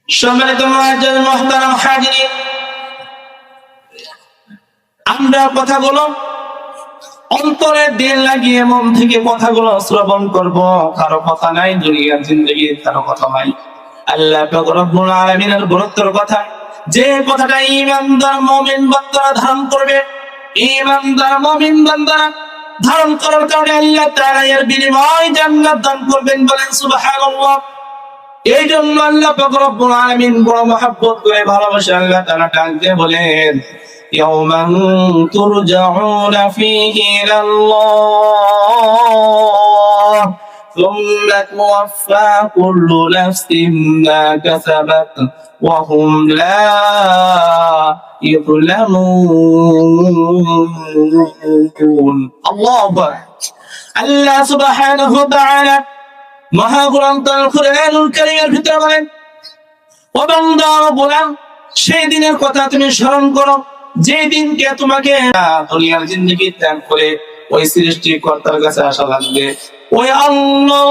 সম্মানিত মুআজ্জিন মুহতারাম হাজিরিন, আমরা কথাগুলো অন্তরের দিল লাগিয়ে মন থেকে কথাগুলো শ্রবণ করব। কারো কথা নাই দুনিয়ার জিন্দেগি, কারো কথা নাই আল্লাহ পাক রব্বুল আলামিনের গুরুত্বের কথা। যে কথাটা ঈমানদার মুমিন বান্দারা ধারণ করবে, ঈমানদার মুমিন বান্দারা ধারণ করার কারণে আল্লাহ তাআলা এর বিনিময় জান্নাত দান করবেন। বলেন সুবহানাল্লাহ। এই জন্য আল্লাহ পাক রব্বুল আলামিন বড় মহব্বত করে ভালোবাসে আল্লাহ তাআলা ডাক দিয়ে বলেন, ইয়াওমান তুরজাউনা ফীহি ইলাল্লাহ সুম্মা তুওয়াফা কুল্লু নাফসিন মা কাসাবাত ওয়া হুম লা ইযলামুন। আল্লাহু আকবার। আল্লাহ সুবহানাহু ওয়া তাআলা মহাগ্রন্থ আল কুরআনুল কারীমের ভিতরে বলেন, ও বান্দা বলেন সেই দিনের কথা তুমি স্মরণ করো যে দিনকে তোমাকে দুনিয়ার জিন্দেগি ত্যাগ করে ওই সৃষ্টিকর্তার কাছে আসা লাগবে। ওই আল্লাহ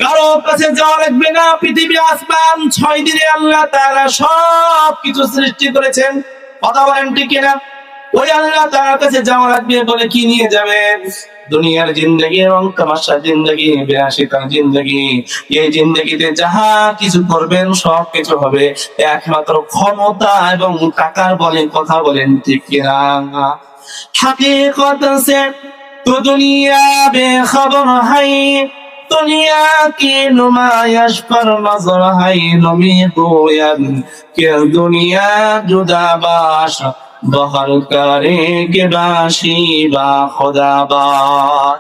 কারো কাছে যাওয়া লাগবে না। পৃথিবী আসমান 6 দিনে আল্লাহ তাআলা সব কিছু সৃষ্টি করেছেন। কথা বলেন ঠিক কিনা? ওই আল্লাহ তাআলার কাছে যাওয়া লাগবে বলে কি নিয়ে যাবেন? দুনিয়ার জিন্দেগি এবং তামাশা জিন্দেগি, বিলাসিতার জিন্দেগি। এই জিন্দেগিতে যাহা কিছু করবেন সব কিছু হবে একমাত্র ক্ষমতা এবং টাকার বলে। কথা বলেন ঠিক কিনা? হাকিকত সে তো দুনিয়া বেখবর হাই, दुनिया की नुमाइश पर नजर है नमी गोयन के दुनिया जुदाबाश बहर करे के बाशी बा खुदाबाश।